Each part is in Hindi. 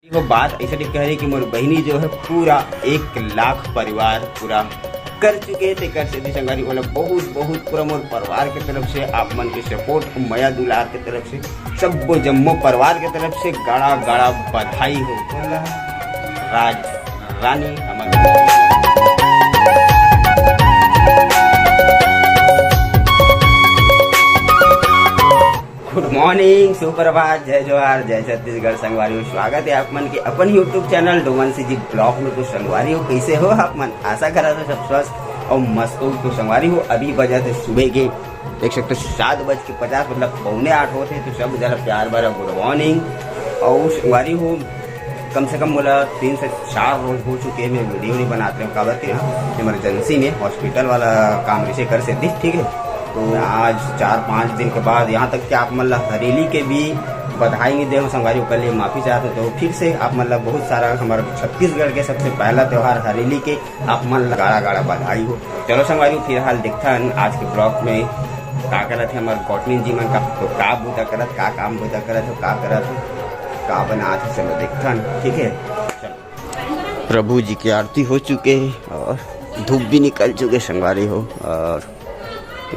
वो बात ऐसा कह रही कि मोर बहनी जो है पूरा 1 लाख परिवार पूरा कर चुके थे कर से संगारी बोला बहुत बहुत पूरा मोर परिवार के तरफ से आप मन के सपोर्ट मया दुलार के तरफ से सब वो जम्मो परिवार के तरफ से गाड़ा गाड़ा बधाई हो राज रानी हमारे गुड मॉर्निंग सुप्रभात जय जोहार जय छत्तीसगढ़ संगवारी स्वागत है आप मन के अपन यूट्यूब चैनल डोमनसी जी ब्लॉग में। तो संगवारी हो कैसे हो आप मन, आशा करा तो सब स्वस्थ और मस्त हो। तो संगवारी हो अभी बजा थे सुबह के देख सकते 7:50 मतलब 7:45 होते। तो सब जरा प्यार भरा गुड मॉर्निंग। और संगवारी हो कम से कम बोला 3 से 4 रोज हो चुके हैं मैं वीडियो नहीं बनाते हूँ काबर के इमरजेंसी में हॉस्पिटल वाला काम रिसे कर से ठीक है। तो आज 4-5 दिन के बाद यहाँ तक कि आप मतलब हरेली के भी बधाई नहीं दे संगवारी के लिए माफ़ी चाहते तो फिर से आप मतलब बहुत सारा हमारे छत्तीसगढ़ के सबसे पहला त्यौहार हरेली के आप मन गाड़ा गाड़ा बधाई हो। चलो संगवारी फिलहाल देखता है आज के ब्लॉग में का करत है हमारे कॉटनी जी मन का तो का बूता करत का काम बूता करत हो का करत हो का बना चलो देखता है ठीक है। प्रभु जी की आरती हो चुके हैं और धूप भी निकल चुके संगवारी हो और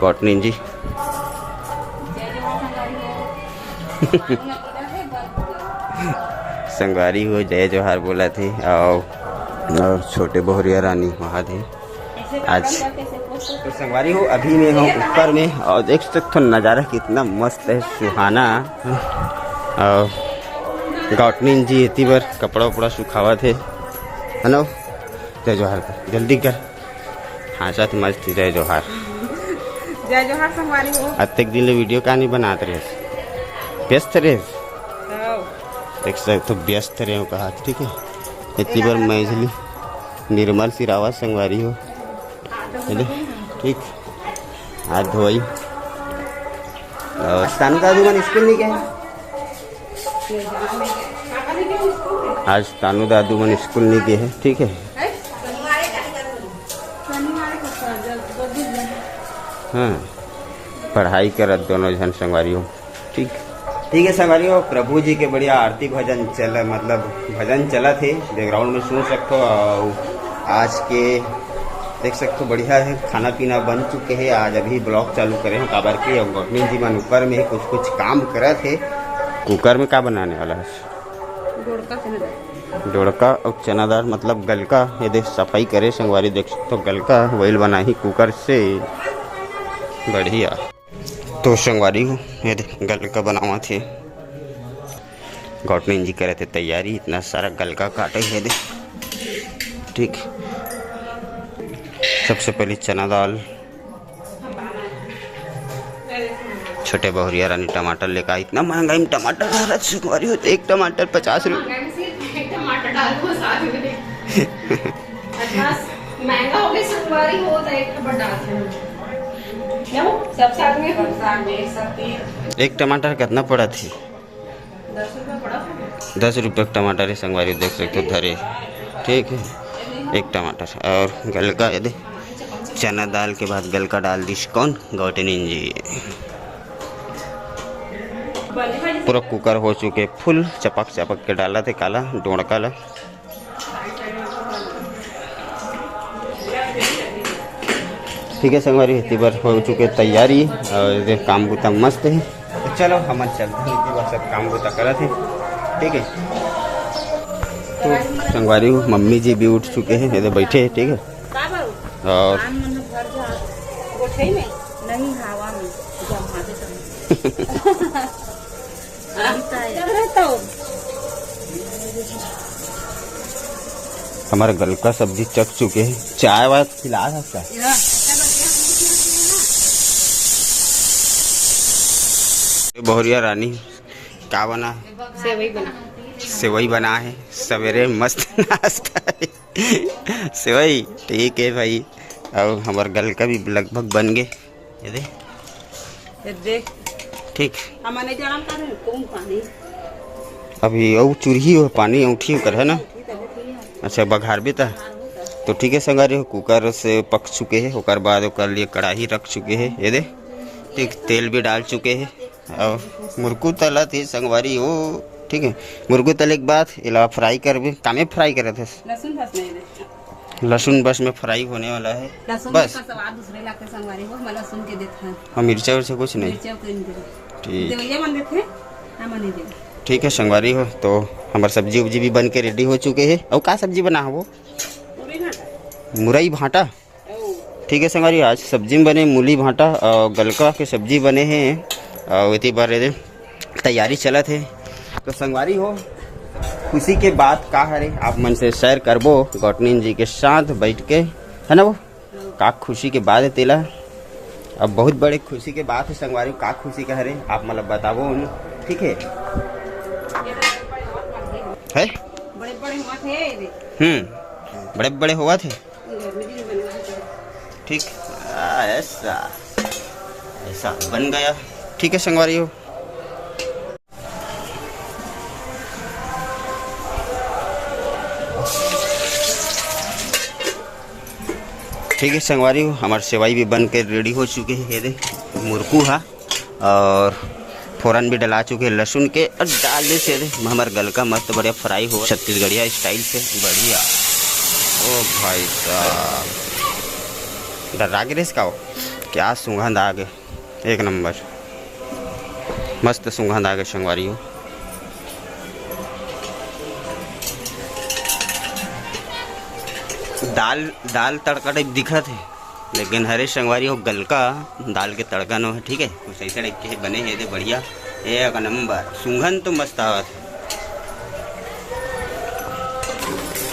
गॉटनी जी संगवारी हो जय जोहार बोला थे और छोटे बहुरिया रानी वहाँ थे आज। तो संगवारी हो अभी मैं हूँ ऊपर में और देख सकते हो नज़ारा कितना मस्त है सुहाना। और गॉटनी जी इतनी बार कपड़ा उपड़ा सुखावा थे हेलो जय जोहार कर जल्दी कर हाँ साथ मस्त जय जोहार जय जोहार संगवारी हो। अत्यक दिन ले वीडियो का नहीं बनाते रहे व्यस्त रहे देख सकते तो व्यस्त रहे हो कहा ठीक है। इतनी बार मैझली निर्मल सिरावा संगवारी हो ठीक हाथ धोई और तानू दादू मन स्कूल नहीं गए आज तानू दादू मन स्कूल नहीं गए हैं ठीक है। हाँ पढ़ाई करत दोनों जन संगवारी हो ठीक है संगवारी हो। प्रभु जी के बढ़िया आरती भजन चला मतलब भजन चला थे बैकग्राउंड में सुन सकते हो। और आज के देख सकते हो बढ़िया है खाना पीना बन चुके हैं। आज अभी ब्लॉग चालू करे हैं काबर के और गॉटनी जी मन ऊपर में कुछ काम करा थे। कुकर में क्या बनाने वाला है डोड़का और चना दाल मतलब गलका ये देख सफाई करे संगवारी देख सकते हो गलका वही बना ही कुकर से बढ़िया। तो संगवारी हो ये गलका बनावा थे गॉटनी जी करे थे तैयारी इतना सारा गलका काटे है दे ठीक। सबसे पहले चना दाल छोटे बहुरिया रानी टमाटर लेकर इतना महंगाई में टमाटर डाला संगवारी हो एक टमाटर 50 रुपये महंगा हो गया संगवारी हो तो एक टमाटर एक टमाटर कितना पड़ा थी 10 रुपये पड़ा 10 रुपये टमाटर है संगवारी देख सकते हो धरे ठीक है एक टमाटर और गलका दे चना दाल के बाद गलका डाल दी कौन गॉटनी जी। पूरा कुकर हो चुके फुल चपक के डाला थे काला डोड़का ला ठीक है संगवारी इतनी बार हो चुके तैयारी और काम बुता मस्त है। तो चलो हम चलते हैं इतनी बार सब काम बुता करा थे ठीक है। तो संगवारी हो मम्मी जी भी उठ चुके हैं इधर बैठे हैं ठीक है। और हमारे गलका सब्जी चख चुके हैं चाय वाय खिला सकता है। बहुरिया रानी क्या बना है सेवई बना है सवेरे मस्त नाश्ता है सेवई ठीक है भाई। और हमारे गलका भी लगभग बन गए ये देख ठीक। अभी और चूल्ही हो पानी उठी कर है ना अच्छा बघार भी था तो ठीक है संगवारी हो कुकर से पक चुके हैं ओकर बाद ओकर लिए कढ़ाई रख चुके हैं ये दे ठीक तेल भी डाल चुके हैं और मुर्कू तला थी संगवारी हो ठीक है। मुर्गो तले के बाद इला फ्राई करबे, कामे फ्राई करे थे? लहसुन बस नहीं दे, लहसुन बस में फ्राई होने वाला है लहसुन बस। का स्वाद दूसरे लाके संगवारी हो, मैं लहसुन के देता है, और मिर्चा उर्चा कुछ नहीं? मिर्चा को नहीं दे, ठीक देवैया मन देते हम नहीं दे। ठीक है संगवारी हो, तो हमारी सब्जी उब्जी भी बन के रेडी हो चुके हैं। और का सब्जी बना है वो? मुरई भांटा। ठीक है संगवारी, आज सब्जी में बने मूली भांटा और गलका के सब्जी बने हैं और इतनी बार तैयारी चलत है। तो संगवारी हो, खुशी के बात का है आप मन से शेयर करबो गौतनीन जी के साथ बैठ के, है ना? वो का खुशी के बाद है तेला, अब बहुत बड़े खुशी के बात है संगवारी। का खुशी का है आप मतलब बताबो, ठीक है? है बड़े बड़े हुआ थे, बड़े बड़े हुआ थे, गर्मी दिन बनवा है। ठीक। ऐसा ऐसा बन गया, ठीक है संगवारी हो। ठीक है संगवारी हो, हमारे सेवाई भी बन के रेडी हो चुके हैं। ये दे मुर्कू है और फोरन भी डला चुके हैं लहसुन के, और डाल दे से हमारे गलका मस्त बढ़िया फ्राई हो छत्तीसगढ़िया स्टाइल से बढ़िया। ओ भाई साहब, डरा गिरे इसका हो, क्या सुगंध आ गए, एक नंबर मस्त सुगंध आ गए संगवारी हो। दाल तड़का टाइप दिखा थे, लेकिन हरे संगवारी हो गलका दाल के तड़का नो है, ठीक है? कुछ ऐसे टाइप के बने हैं, दे बढ़िया एक नंबर, सुगंध तो मस्त आवा था।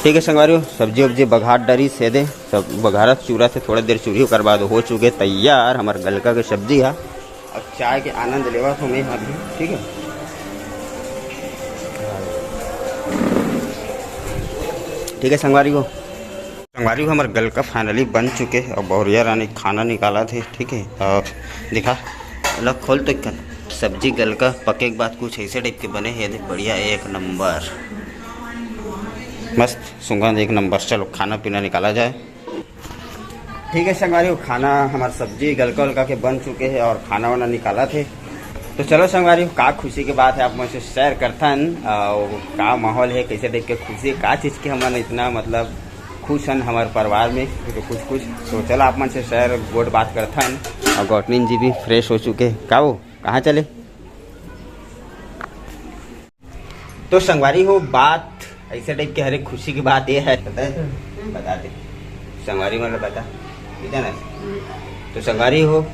ठीक है संगवारी हो, सब्जी वब्जी बघाट डरी से दे सब बघारत चूरा से थोड़ा देर चूरी कर बाद हो चुके तैयार हमारे गलका की सब्जी है। अब चाय के आनंद लेवा तो मैं अभी, ठीक है? ठीक है संगवारी हो, संगवारी हो हमारे गलका फाइनली बन चुके हैं और बहुरिया रानी खाना निकाला थे, ठीक है? और दिखा अलग खोल तो कर सब्जी गलका पके के बाद कुछ ऐसे टाइप के बने हैं, बढ़िया एक नंबर मस्त सुगंध एक नंबर। चलो खाना पीना निकाला जाए। ठीक है संगवारी हो, खाना हमारी सब्जी गलका उलका के बन चुके हैं और खाना वाना निकाला थे। तो चलो संगवारी हो, का खुशी की बात है आप मुझसे शेयर करथन और का माहौल है, कैसे देख के खुशी, का चीज़ के हमारे इतना मतलब खुश हैं हमारे परिवार में, तो कुछ तो चलो आप मन से शेयर गोट बात करथन। और गौतनीन जी भी फ्रेश हो चुके, का वो कहाँ चले? तो संगवारी हो, बात ऐसे टाइप के हर एक खुशी की बात ये है, बता दे संगवारी मतलब बता ना। तो संगवारी हो,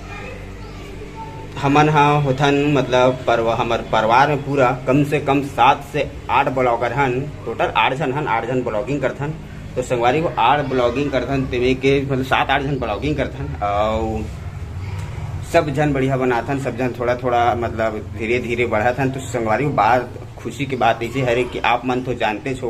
हमन हाँ होथन मतलब हमारे परिवार में पूरा कम से कम 7 से 8 ब्लॉगर हन, टोटल 8 जन हन, 8 जन ब्लॉगिंग करथन। तो संगवारी को 8 ब्लॉगिंग करथन, तेमे के मतलब 7-8 जन ब्लॉगिंग करथन और सब जन बढ़िया बनाथन, सब जन थोड़ा थोड़ा मतलब धीरे धीरे बढ़ाथन। तो संगवारी को बात खुशी की बात ऐसी है कि आप मन तो जानते छो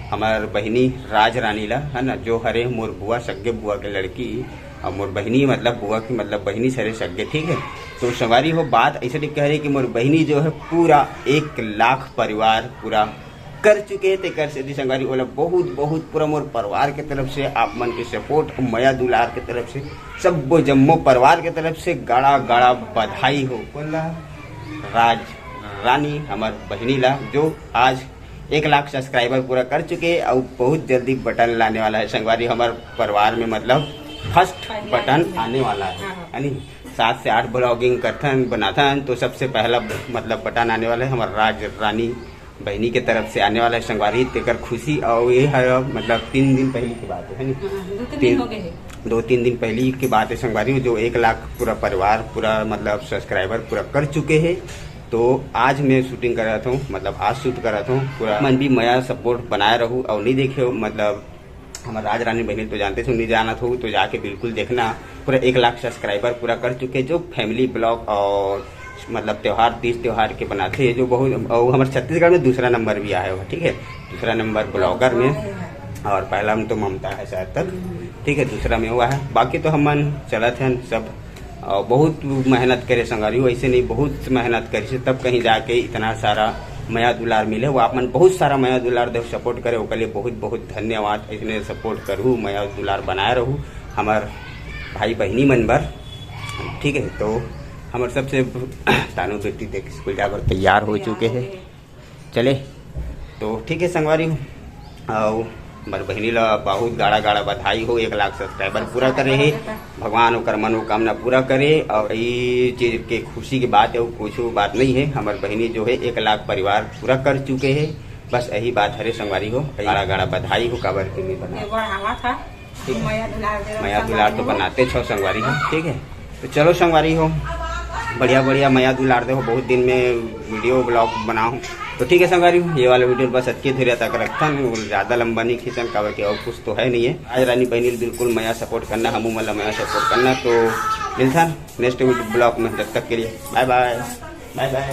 हमार बहिनी राज रानी ला, है ना? जो हरे मोर बुआ सग्गे बुआ के लड़की और मोर बहिनी मतलब बुआ की मतलब बहिनी सरे सग्गे, ठीक है? तो संगवारी हो, बात ऐसे कह रही कि मोर बहिनी जो है पूरा 1 लाख परिवार पूरा कर चुके थे कर से संगवारी बोला बहुत बहुत पूरा मोर परिवार के तरफ से आप मन के सपोर्ट और मया दुलार के तरफ से सब जम्मो परिवार के तरफ से गाड़ा गाड़ा बधाई हो। बोला राज रानी हमार बहिनी ला जो आज 1 लाख सब्सक्राइबर पूरा कर चुके और बहुत जल्दी बटन लाने वाला है संगवारी हमारे परिवार में, मतलब फर्स्ट बटन आने वाला है नहीं? 7 से 8 ब्लॉगिंग करथन बनाथन, तो सबसे पहला मतलब बटन आने वाला है हमारे राज रानी बहनी के तरफ से आने वाला है संगवारी। तेकर खुशी और ये है मतलब 3 दिन पहले की बात है नहीं? 2-3 दिन पहले की बात है संगवारी, जो 1 लाख पूरा परिवार पूरा मतलब सब्सक्राइबर पूरा कर चुके हैं। तो आज मैं शूटिंग कर रहा था, मतलब आज शूट कर रहा था, पूरा मन भी मया सपोर्ट बनाए रहूँ और नहीं देखे मतलब हमारे राज रानी बहनी तो जानते थे, नहीं जाना था तो जाके बिल्कुल देखना। पूरा 1 लाख सब्सक्राइबर पूरा कर चुके जो फैमिली ब्लॉग और मतलब त्यौहार तीज त्यौहार के बनाते हैं, जो बहुत और हमारे छत्तीसगढ़ में दूसरा नंबर भी आया हुआ, ठीक है? दूसरा नंबर ब्लॉगर में और पहला में तो ममता है शायद तक, ठीक है? दूसरा में हुआ है। बाकी तो हम चलत हैं सब और बहुत मेहनत करे संगवारी हो, ऐसे नहीं बहुत मेहनत करी से तब कहीं जाके इतना सारा मया दुलार मिले। वो आप मन बहुत सारा मया दुलार दे सपोर्ट करे, ओके लिए बहुत बहुत धन्यवाद। इसने सपोर्ट करूँ मया दुलार बनाए रहूँ हमार भाई बहनी मन बर, ठीक है? तो हमारे सबसे तानू बेटी देख स्कूल जाकर तैयार हो चुके हैं। चले तो ठीक है संगवारी हो। और हमार बहनी ला बहुत गाड़ा गाड़ा बधाई हो, 1 लाख सब्सक्राइबर पूरा करे है। भगवान ओकर मनोकामना पूरा करे। और ये चीज के खुशी की बात है, वो कुछ बात नहीं है। हमार बहनी जो है 1 लाख परिवार पूरा कर चुके हैं। बस यही बात हरे संगवारी हो, गाड़ा गाड़ा बधाई हो। काबर के लिए बना ठीक है, मया दुलार तो बनाते छो संगवारी हो। ठीक है तो चलो संगवारी हो, बढ़िया बढ़िया मया दुलार दे हो। बहुत दिन में वीडियो ब्लॉग बनाऊँ तो ठीक है संगवारी हो। ये वाला वीडियो बस अच्छी धीरे तक रखन, ज़्यादा लंबा नहीं खींचन, काबर के और कुछ तो है नहीं है। आज रानी बहनी बिल्कुल मया सपोर्ट करना, हमू मतलब मया सपोर्ट करना। तो मिलता नेक्स्ट ब्लॉग में, जब तक के लिए बाय बाय बाय बाय।